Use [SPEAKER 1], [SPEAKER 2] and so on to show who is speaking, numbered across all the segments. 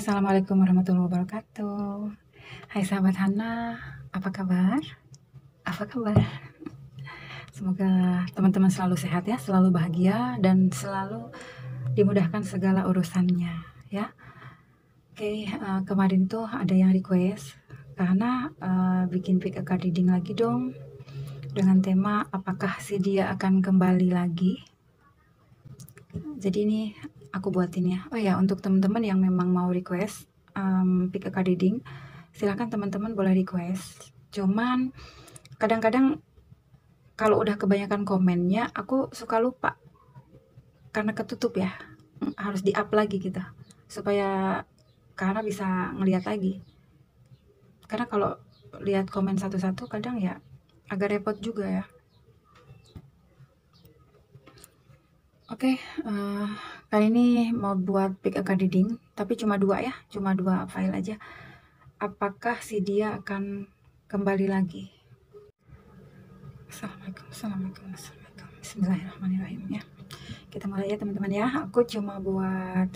[SPEAKER 1] Assalamualaikum warahmatullahi wabarakatuh. Hai sahabat Hana, apa kabar? Apa kabar? Semoga teman-teman selalu sehat ya, selalu bahagia dan selalu dimudahkan segala urusannya ya. Oke, kemarin tuh ada yang request karena bikin pick a card reading lagi dong dengan tema apakah si dia akan kembali lagi. Jadi ini aku buatin ya. Oh ya, untuk teman-teman yang memang mau request pick a card reading, silahkan teman-teman boleh request. Cuman kadang-kadang kalau udah kebanyakan komennya, aku suka lupa karena ketutup ya. Harus di-up lagi gitu supaya karena bisa ngeliat lagi. Karena kalau lihat komen satu-satu kadang ya agak repot juga ya. Oke, kali ini mau buat pick a card reading, tapi cuma dua ya, cuma dua file aja. Apakah si dia akan kembali lagi? Assalamualaikum. Bismillahirrahmanirrahim ya. Kita mulai ya teman-teman ya. Aku cuma buat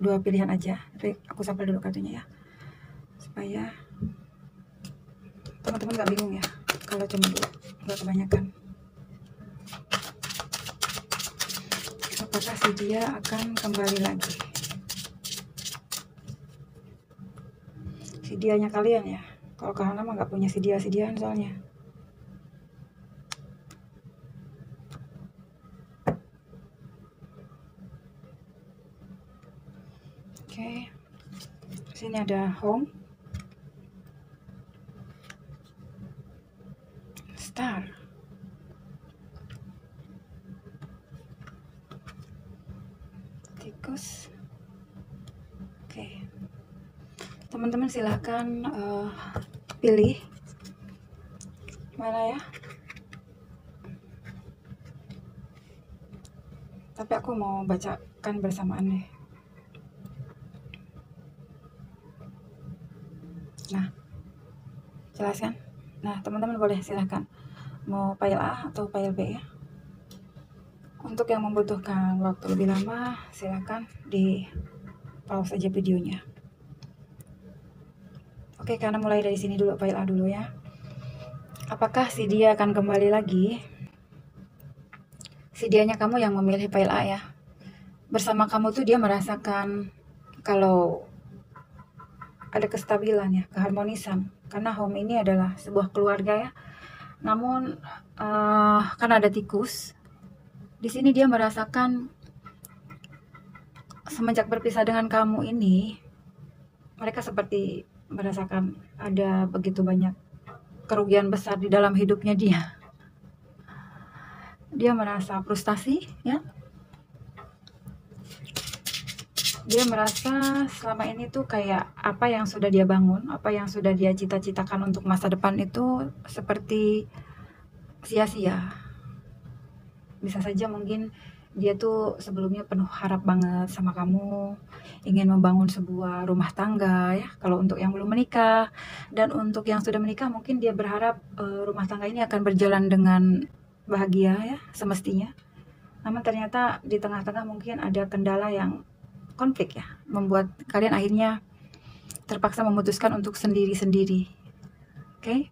[SPEAKER 1] dua pilihan aja. Tapi aku sampel dulu kartunya ya, supaya teman-teman nggak bingung ya. Kalau cuma dua, nggak kebanyakan. Apakah si dia akan kembali lagi? Si dianya kalian ya. Kalau Hana mah nggak punya si diaan soalnya. Oke. Sini ada home, star, tikus. Oke, teman-teman silahkan pilih mana ya. Tapi aku mau bacakan bersamaan deh. Nah, jelas kan? Nah, teman-teman boleh silahkan mau file A atau file B ya. Untuk yang membutuhkan waktu lebih lama, silahkan di pause aja videonya. Oke, karena mulai dari sini dulu, file A dulu ya. Apakah si dia akan kembali lagi? Si dianya kamu yang memilih file A ya. Bersama kamu tuh dia merasakan kalau ada kestabilan ya, keharmonisan. Karena home ini adalah sebuah keluarga ya. Namun kan ada tikus. Di sini dia merasakan semenjak berpisah dengan kamu ini, mereka seperti merasakan ada begitu banyak kerugian besar di dalam hidupnya dia. Dia merasa frustasi ya. Dia merasa selama ini tuh kayak apa yang sudah dia bangun, apa yang sudah dia cita-citakan untuk masa depan itu seperti sia-sia. Bisa saja mungkin dia tuh sebelumnya penuh harap banget sama kamu, ingin membangun sebuah rumah tangga ya, kalau untuk yang belum menikah. Dan untuk yang sudah menikah mungkin dia berharap rumah tangga ini akan berjalan dengan bahagia ya, semestinya. Namun ternyata di tengah-tengah mungkin ada kendala yang konflik ya, membuat kalian akhirnya terpaksa memutuskan untuk sendiri-sendiri. Oke?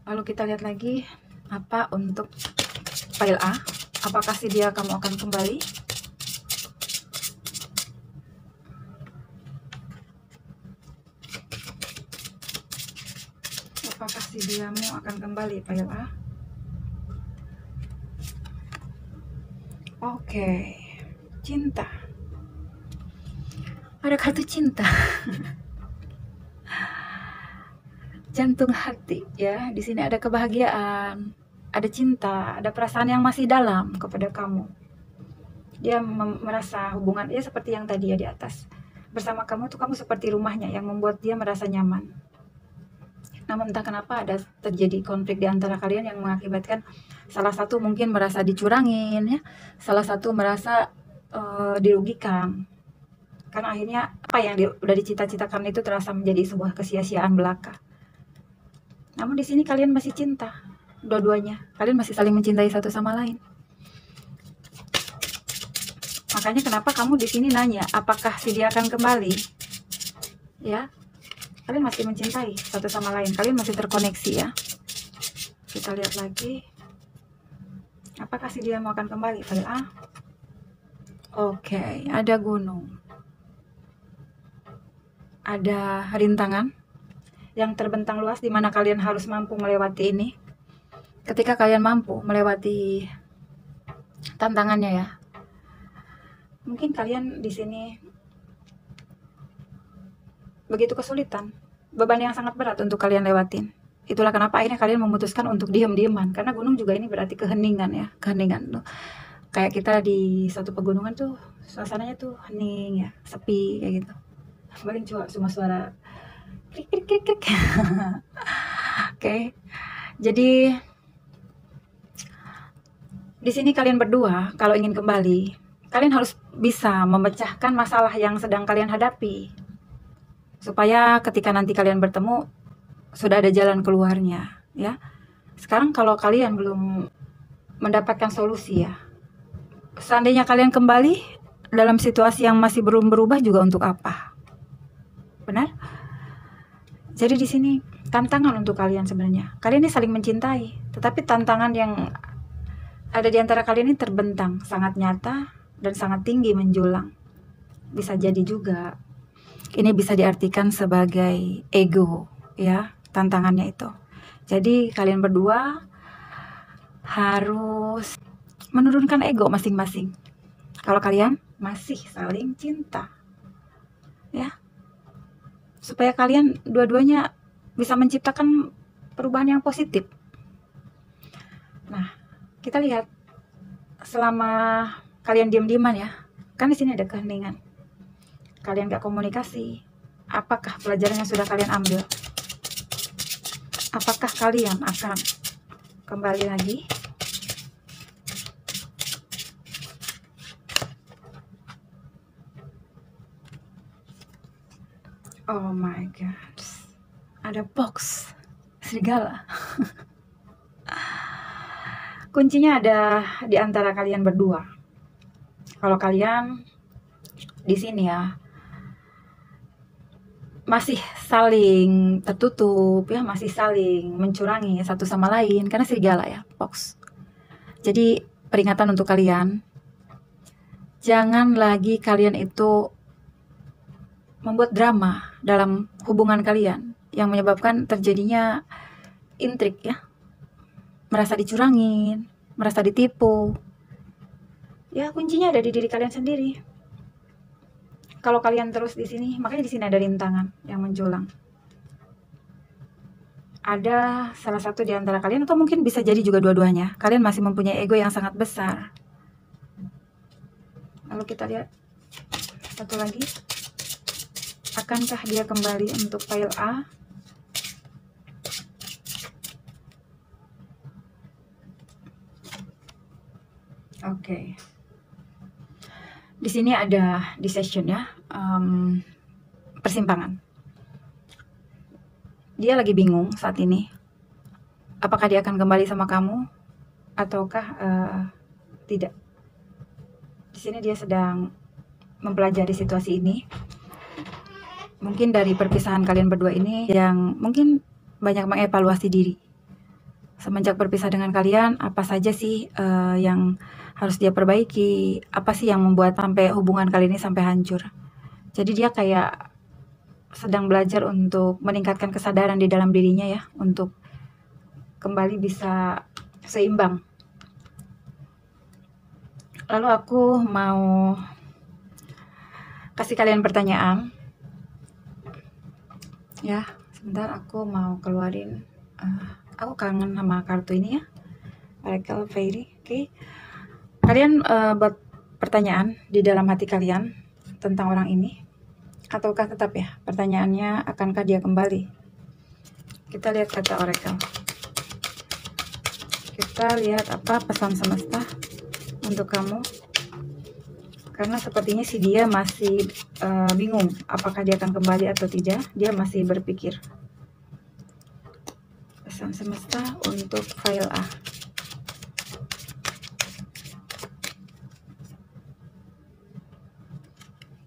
[SPEAKER 1] Lalu kita lihat lagi apa untuk file A. Apakah si dia kamu akan kembali? Apakah si diamu akan kembali, file A? Oke. Cinta. Ada kartu cinta. Jantung hati ya. Di sini ada kebahagiaan, ada cinta, ada perasaan yang masih dalam kepada kamu. Dia merasa hubungan dia seperti yang tadi ya di atas. Bersama kamu tuh kamu seperti rumahnya yang membuat dia merasa nyaman. Namun entah kenapa ada terjadi konflik di antara kalian yang mengakibatkan salah satu mungkin merasa dicurangin ya, salah satu merasa dirugikan. Karena akhirnya apa yang udah dicita-citakan itu terasa menjadi sebuah kesia-siaan belaka. Namun di sini kalian masih cinta, dua-duanya. Kalian masih saling mencintai satu sama lain. Makanya kenapa kamu di sini nanya, apakah si dia akan kembali? Ya, kalian masih mencintai satu sama lain, kalian masih terkoneksi ya. Kita lihat lagi, apakah si dia mau akan kembali? File A. Oke, ada gunung, ada rintangan yang terbentang luas di mana kalian harus mampu melewati ini. Ketika kalian mampu melewati tantangannya ya, mungkin kalian di sini begitu kesulitan, beban yang sangat berat untuk kalian lewatin. Itulah kenapa akhirnya kalian memutuskan untuk diam-diaman, karena gunung juga ini berarti keheningan ya, keheningan tuh. Kayak kita di suatu pegunungan tuh suasananya tuh hening ya, sepi kayak gitu. Paling cuma suara krik krik krik krik. Oke. Jadi di sini kalian berdua kalau ingin kembali, kalian harus bisa memecahkan masalah yang sedang kalian hadapi. Supaya ketika nanti kalian bertemu sudah ada jalan keluarnya, ya. Sekarang kalau kalian belum mendapatkan solusi ya, seandainya kalian kembali dalam situasi yang masih belum berubah juga untuk apa? Benar? Jadi di sini tantangan untuk kalian sebenarnya. Kalian ini saling mencintai, tetapi tantangan yang ada di antara kalian ini terbentang, sangat nyata dan sangat tinggi menjulang. Bisa jadi juga ini bisa diartikan sebagai ego ya, tantangannya itu. Jadi kalian berdua harus menurunkan ego masing-masing. Kalau kalian masih saling cinta, ya, supaya kalian dua-duanya bisa menciptakan perubahan yang positif. Nah, kita lihat selama kalian diam-diaman ya, kan di sini ada keheningan. Kalian gak komunikasi. Apakah pelajaran yang sudah kalian ambil? Apakah kalian akan kembali lagi? Oh my god, ada box serigala. Kuncinya ada di antara kalian berdua. Kalau kalian di sini ya masih saling tertutup ya, masih saling mencurangi satu sama lain karena serigala ya, box. Jadi peringatan untuk kalian, jangan lagi kalian itu membuat drama dalam hubungan kalian yang menyebabkan terjadinya intrik ya, merasa dicurangin, merasa ditipu. Ya, kuncinya ada di diri kalian sendiri. Kalau kalian terus di sini, makanya di sini ada rintangan yang menjulang. Ada salah satu di antara kalian, atau mungkin bisa jadi juga dua-duanya, kalian masih mempunyai ego yang sangat besar. Lalu kita lihat satu lagi. Akankah dia kembali untuk file A? Oke. Di sini ada decision ya, persimpangan. Dia lagi bingung saat ini. Apakah dia akan kembali sama kamu ataukah tidak? Di sini dia sedang mempelajari situasi ini. Mungkin dari perpisahan kalian berdua ini yang mungkin banyak mengevaluasi diri. Semenjak berpisah dengan kalian, apa saja sih yang harus dia perbaiki? Apa sih yang membuat sampai hubungan kalian ini sampai hancur? Jadi dia kayak sedang belajar untuk meningkatkan kesadaran di dalam dirinya ya, untuk kembali bisa seimbang. Lalu aku mau kasih kalian pertanyaan. Ya, sebentar aku mau keluarin. Aku kangen sama kartu ini ya, Oracle Fairy. Oke. Kalian buat pertanyaan di dalam hati kalian tentang orang ini, ataukah tetap ya pertanyaannya akankah dia kembali? Kita lihat kata Oracle. Kita lihat apa pesan semesta untuk kamu, karena sepertinya si dia masih bingung apakah dia akan kembali atau tidak. Dia masih berpikir. Pesan semesta untuk file A.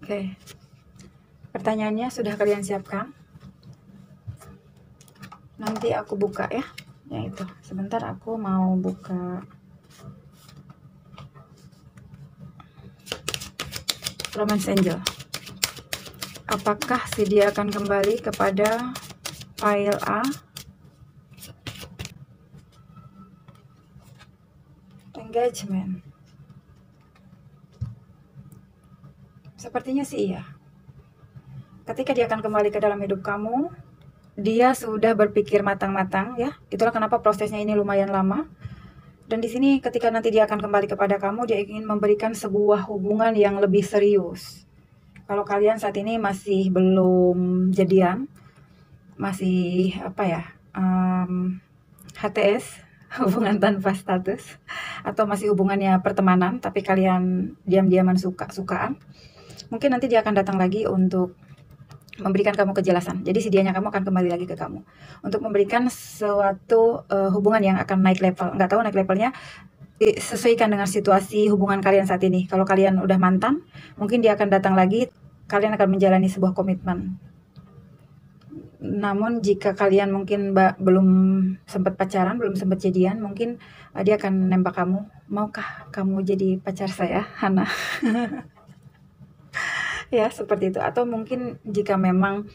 [SPEAKER 1] Oke. Pertanyaannya sudah kalian siapkan? Nanti aku buka ya. Ya itu. Sebentar aku mau buka Romance Angel. Apakah si dia akan kembali kepada file A? Engagement. Sepertinya sih iya. Ketika dia akan kembali ke dalam hidup kamu, dia sudah berpikir matang-matang ya. Itulah kenapa prosesnya ini lumayan lama. Dan di sini ketika nanti dia akan kembali kepada kamu, dia ingin memberikan sebuah hubungan yang lebih serius. Kalau kalian saat ini masih belum jadian, masih apa ya, HTS, hubungan tanpa status, atau masih hubungannya pertemanan, tapi kalian diam-diaman suka-sukaan, mungkin nanti dia akan datang lagi untuk memberikan kamu kejelasan. Jadi sedianya kamu akan kembali lagi ke kamu untuk memberikan suatu hubungan yang akan naik level. Nggak tahu naik levelnya, sesuaikan dengan situasi hubungan kalian saat ini. Kalau kalian udah mantan, mungkin dia akan datang lagi, kalian akan menjalani sebuah komitmen. Namun jika kalian mungkin belum sempat pacaran, belum sempat jadian, mungkin dia akan nembak kamu, maukah kamu jadi pacar saya, Hana? Ya, seperti itu. Atau mungkin jika memang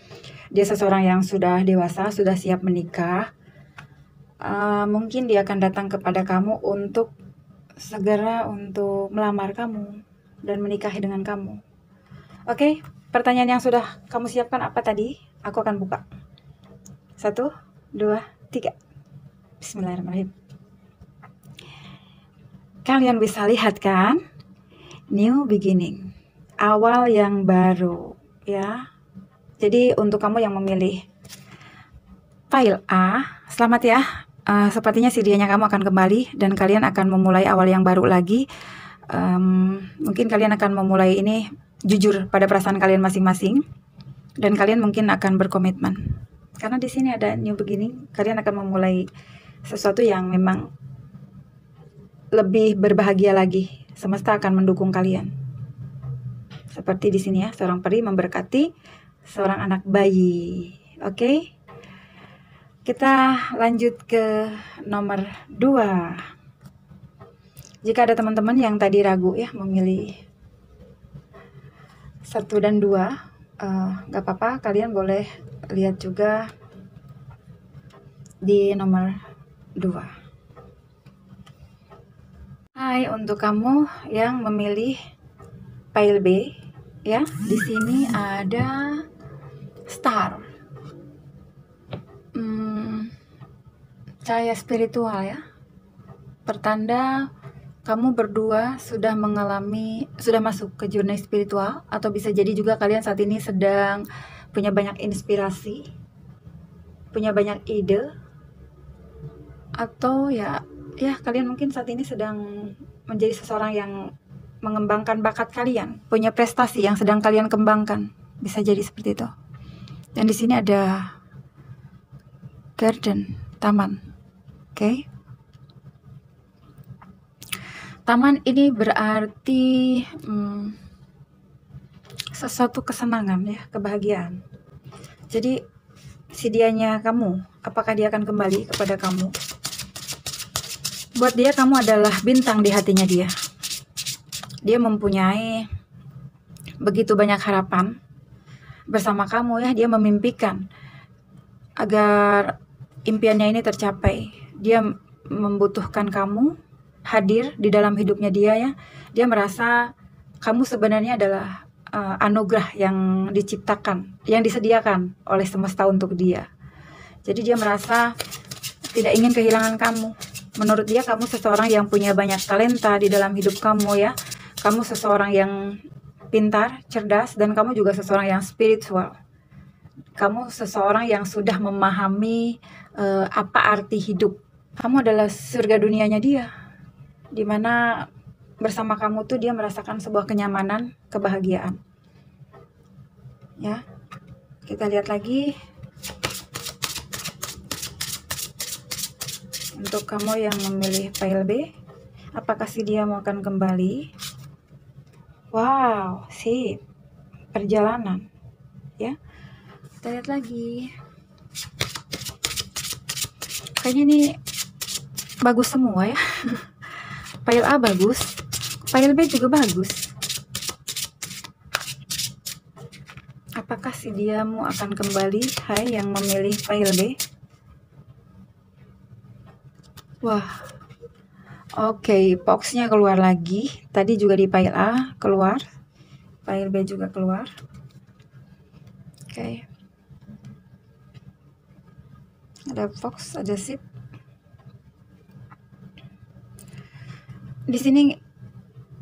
[SPEAKER 1] dia seseorang yang sudah dewasa, sudah siap menikah, mungkin dia akan datang kepada kamu untuk segera untuk melamar kamu dan menikahi dengan kamu. Oke, pertanyaan yang sudah kamu siapkan apa tadi? Aku akan buka. 1, 2, 3. Bismillahirrahmanirrahim. Kalian bisa lihat kan? New beginning. Awal yang baru ya. Jadi untuk kamu yang memilih file A, selamat ya. Sepertinya CD-nya kamu akan kembali dan kalian akan memulai awal yang baru lagi. Mungkin kalian akan memulai ini jujur pada perasaan kalian masing-masing dan kalian mungkin akan berkomitmen. Karena di sini ada new beginning, kalian akan memulai sesuatu yang memang lebih berbahagia lagi. Semesta akan mendukung kalian. Seperti di sini ya, seorang peri memberkati seorang anak bayi. Oke. Kita lanjut ke nomor 2. Jika ada teman-teman yang tadi ragu ya memilih 1 dan 2, gak apa-apa, kalian boleh lihat juga di nomor 2. Hai untuk kamu yang memilih file B. Ya, di sini ada star, cahaya spiritual ya. Pertanda kamu berdua sudah masuk ke journey spiritual, atau bisa jadi juga kalian saat ini sedang punya banyak inspirasi, punya banyak ide, atau ya kalian mungkin saat ini sedang menjadi seseorang yang mengembangkan bakat kalian, punya prestasi yang sedang kalian kembangkan, bisa jadi seperti itu. Dan di sini ada garden, taman. Oke. Taman ini berarti sesuatu kesenangan ya, kebahagiaan. Jadi si dianya kamu, apakah dia akan kembali kepada kamu? Buat dia kamu adalah bintang di hatinya dia. Dia mempunyai begitu banyak harapan bersama kamu ya. Dia memimpikan agar impiannya ini tercapai. Dia membutuhkan kamu hadir di dalam hidupnya dia ya. Dia merasa kamu sebenarnya adalah anugerah yang diciptakan, yang disediakan oleh semesta untuk dia. Jadi dia merasa tidak ingin kehilangan kamu. Menurut dia kamu seseorang yang punya banyak talenta di dalam hidup kamu ya. Kamu seseorang yang pintar, cerdas, dan kamu juga seseorang yang spiritual. Kamu seseorang yang sudah memahami apa arti hidup. Kamu adalah surga dunianya dia, dimana bersama kamu tuh dia merasakan sebuah kenyamanan, kebahagiaan. Ya, kita lihat lagi untuk kamu yang memilih file B, apakah si dia mau akan kembali? Wow, sip. perjalanan, ya. Kita lihat lagi. Kayaknya ini bagus semua ya. Pile A bagus, pile B juga bagus. Apakah si diamu akan kembali? Hai yang memilih pile B. Wah, oke, boxnya keluar lagi. Tadi juga di pile A keluar, pile B juga keluar. Oke, ada box, ada sip. Di sini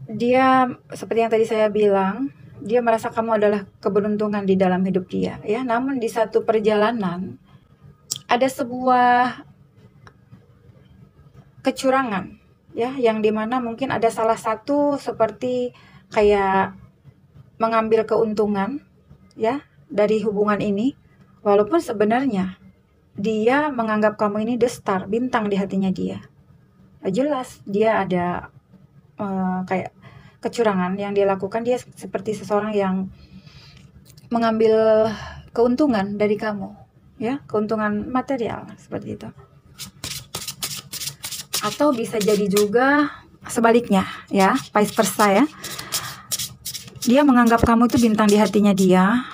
[SPEAKER 1] dia seperti yang tadi saya bilang, dia merasa kamu adalah keberuntungan di dalam hidup dia, ya. Namun di satu perjalanan ada sebuah kecurangan, ya, yang dimana mungkin ada salah satu seperti kayak mengambil keuntungan, ya, dari hubungan ini, walaupun sebenarnya dia menganggap kamu ini the star, bintang di hatinya dia. Jelas dia ada kayak kecurangan yang dia lakukan. Dia seperti seseorang yang mengambil keuntungan dari kamu, ya, keuntungan material seperti itu. Atau bisa jadi juga sebaliknya, ya, vice versa, ya. Dia menganggap kamu itu bintang di hatinya dia.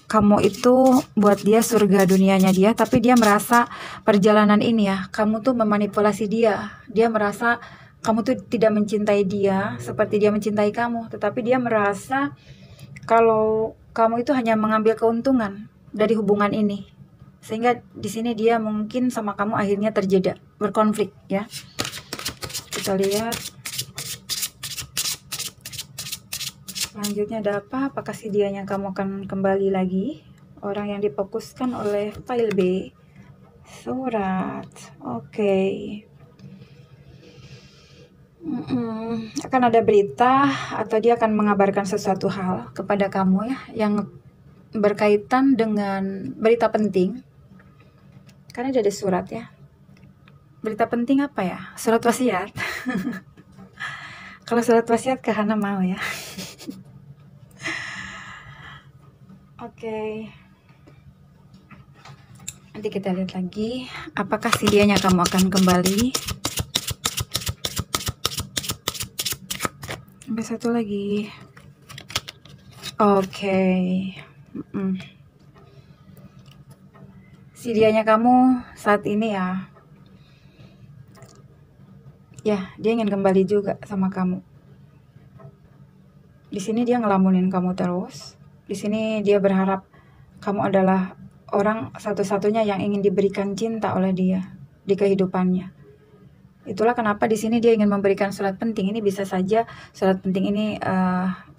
[SPEAKER 1] Kamu itu buat dia surga dunianya dia, tapi dia merasa perjalanan ini, ya, kamu tuh memanipulasi dia. Dia merasa kamu tuh tidak mencintai dia seperti dia mencintai kamu, tetapi dia merasa kalau kamu itu hanya mengambil keuntungan dari hubungan ini. Sehingga di sini dia mungkin sama kamu akhirnya terjadi berkonflik, ya. Kita lihat selanjutnya ada apa? Apakah si dianya kamu akan kembali lagi? Orang yang difokuskan oleh file B, surat. Oke. Akan ada berita atau dia akan mengabarkan sesuatu hal kepada kamu, ya, yang berkaitan dengan berita penting. Karena ada surat, ya. Berita penting apa ya? Surat wasiat. Kalau surat wasiat ke Hana mau, ya. Oke. Nanti kita lihat lagi apakah si dianya kamu akan kembali. Sampai satu lagi. Oke. Si dianya kamu saat ini, ya, dia ingin kembali juga sama kamu. Di sini dia ngelamunin kamu terus. Di sini dia berharap kamu adalah orang satu-satunya yang ingin diberikan cinta oleh dia di kehidupannya. Itulah kenapa di sini dia ingin memberikan surat penting. Ini bisa saja surat penting ini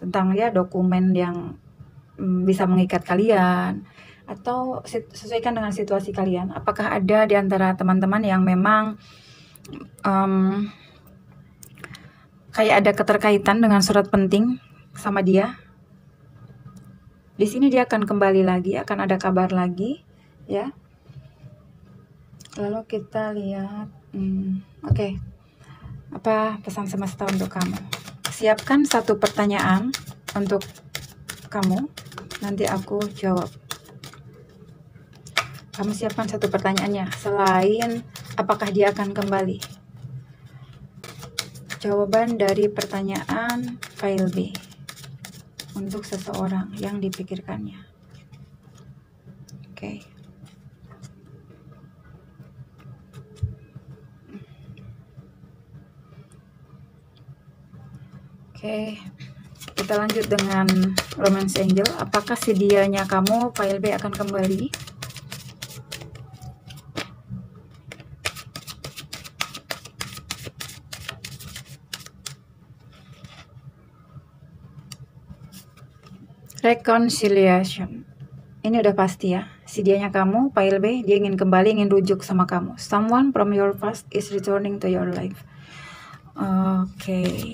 [SPEAKER 1] tentang, ya, dokumen yang bisa mengikat kalian, atau sesuaikan dengan situasi kalian. Apakah ada di antara teman-teman yang memang kayak ada keterkaitan dengan surat penting sama dia? Di sini dia akan kembali lagi, akan ada kabar lagi, ya. Lalu kita lihat, oke. Apa pesan semesta untuk kamu? Siapkan satu pertanyaan untuk kamu, nanti aku jawab. Kamu siapkan satu pertanyaannya, selain apakah dia akan kembali. Jawaban dari pertanyaan file B untuk seseorang yang dipikirkannya. Oke. Oke, kita lanjut dengan Romance Angel. Apakah si dianya kamu file B akan kembali? Reconciliation. Ini udah pasti, ya. Si dianya kamu file B, dia ingin kembali, ingin rujuk sama kamu. Someone from your past is returning to your life. Oke.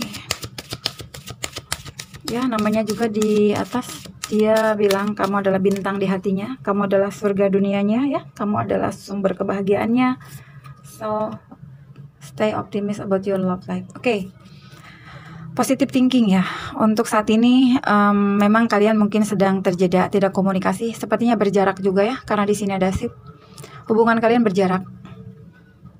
[SPEAKER 1] Ya, namanya juga di atas dia bilang kamu adalah bintang di hatinya, kamu adalah surga dunianya, ya, kamu adalah sumber kebahagiaannya. So stay optimistic about your love life. Oke. Positive thinking ya. Untuk saat ini memang kalian mungkin sedang terjeda, tidak komunikasi, sepertinya berjarak juga ya, karena di sini ada ship. Hubungan kalian berjarak.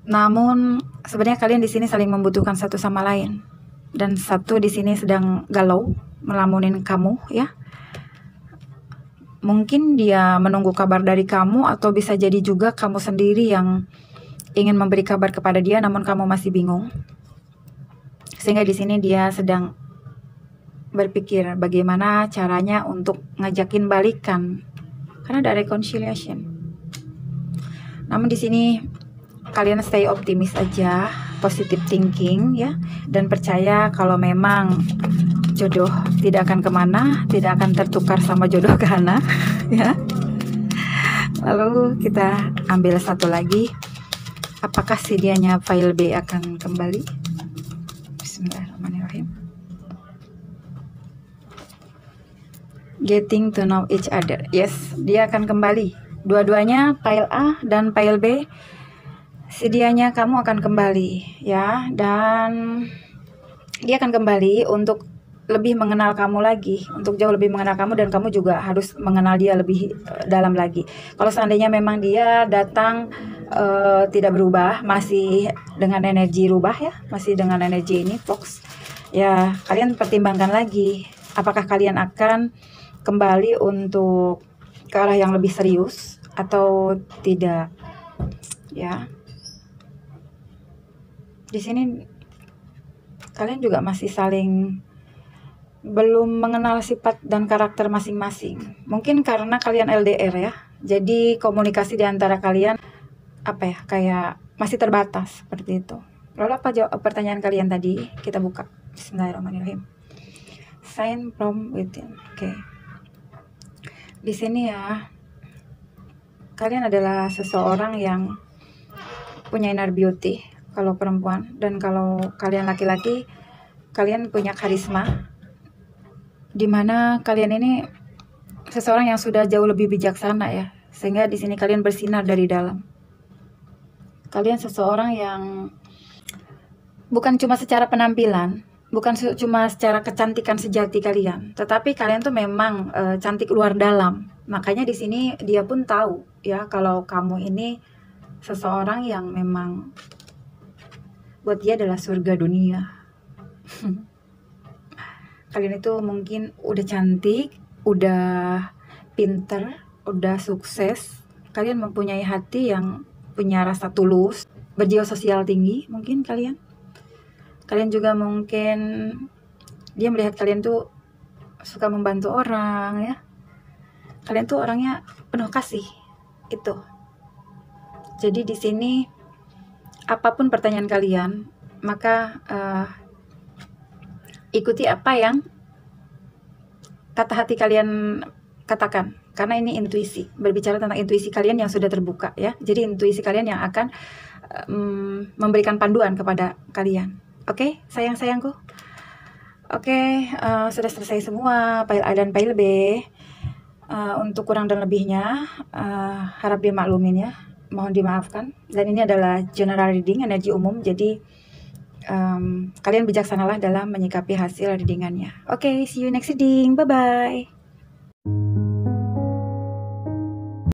[SPEAKER 1] Namun sebenarnya kalian di sini saling membutuhkan satu sama lain. Dan satu di sini sedang galau, melamunin kamu ya. Mungkin dia menunggu kabar dari kamu, atau bisa jadi juga kamu sendiri yang ingin memberi kabar kepada dia namun kamu masih bingung. Sehingga di sini dia sedang berpikir bagaimana caranya untuk ngajakin balikan, karena ada reconciliation. Namun di sini kalian stay optimis aja, positive thinking ya, dan percaya kalau memang jodoh tidak akan kemana, tidak akan tertukar sama jodoh kana ya. Lalu kita ambil satu lagi, apakah sedianya file B akan kembali? Bismillahirrahmanirrahim. Getting to know each other. Yes, dia akan kembali. Dua-duanya, file A dan file B, sedianya kamu akan kembali ya, dan dia akan kembali untuk lebih mengenal kamu lagi, untuk jauh lebih mengenal kamu, dan kamu juga harus mengenal dia lebih dalam lagi. Kalau seandainya memang dia datang tidak berubah, masih dengan energi rubah ya, masih dengan energi ini Fox ya, kalian pertimbangkan lagi apakah kalian akan kembali untuk ke arah yang lebih serius atau tidak ya. Di sini kalian juga masih saling belum mengenal sifat dan karakter masing-masing. Mungkin karena kalian LDR ya, jadi komunikasi di antara kalian apa ya, kayak masih terbatas seperti itu. Lalu apa jawab pertanyaan kalian tadi? Kita buka. Bismillahirrahmanirrahim. Sign from within. Oke. Di sini ya, kalian adalah seseorang yang punya inner beauty kalau perempuan, dan kalau kalian laki-laki, kalian punya karisma, dimana kalian ini seseorang yang sudah jauh lebih bijaksana ya, sehingga di sini kalian bersinar dari dalam. Kalian seseorang yang bukan cuma secara penampilan, bukan cuma secara kecantikan sejati kalian, tetapi kalian tuh memang cantik luar dalam. Makanya di sini dia pun tahu ya kalau kamu ini seseorang yang memang buat dia adalah surga dunia. Kalian itu mungkin udah cantik, udah pinter, udah sukses. Kalian mempunyai hati yang punya rasa tulus, berjiwa sosial tinggi mungkin kalian. Kalian juga mungkin, dia melihat kalian tuh suka membantu orang ya. Kalian tuh orangnya penuh kasih itu. Jadi di sini apapun pertanyaan kalian, maka ikuti apa yang kata hati kalian katakan, karena ini intuisi, berbicara tentang intuisi kalian yang sudah terbuka ya. Jadi intuisi kalian yang akan memberikan panduan kepada kalian. Oke, sayang-sayangku. Oke, sudah selesai semua file A dan file B. Untuk kurang dan lebihnya harap dimaklumin ya, mohon dimaafkan. Dan ini adalah general reading, energi umum, jadi kalian bijaksanalah dalam menyikapi hasil readingannya. Oke, see you next reading, bye bye.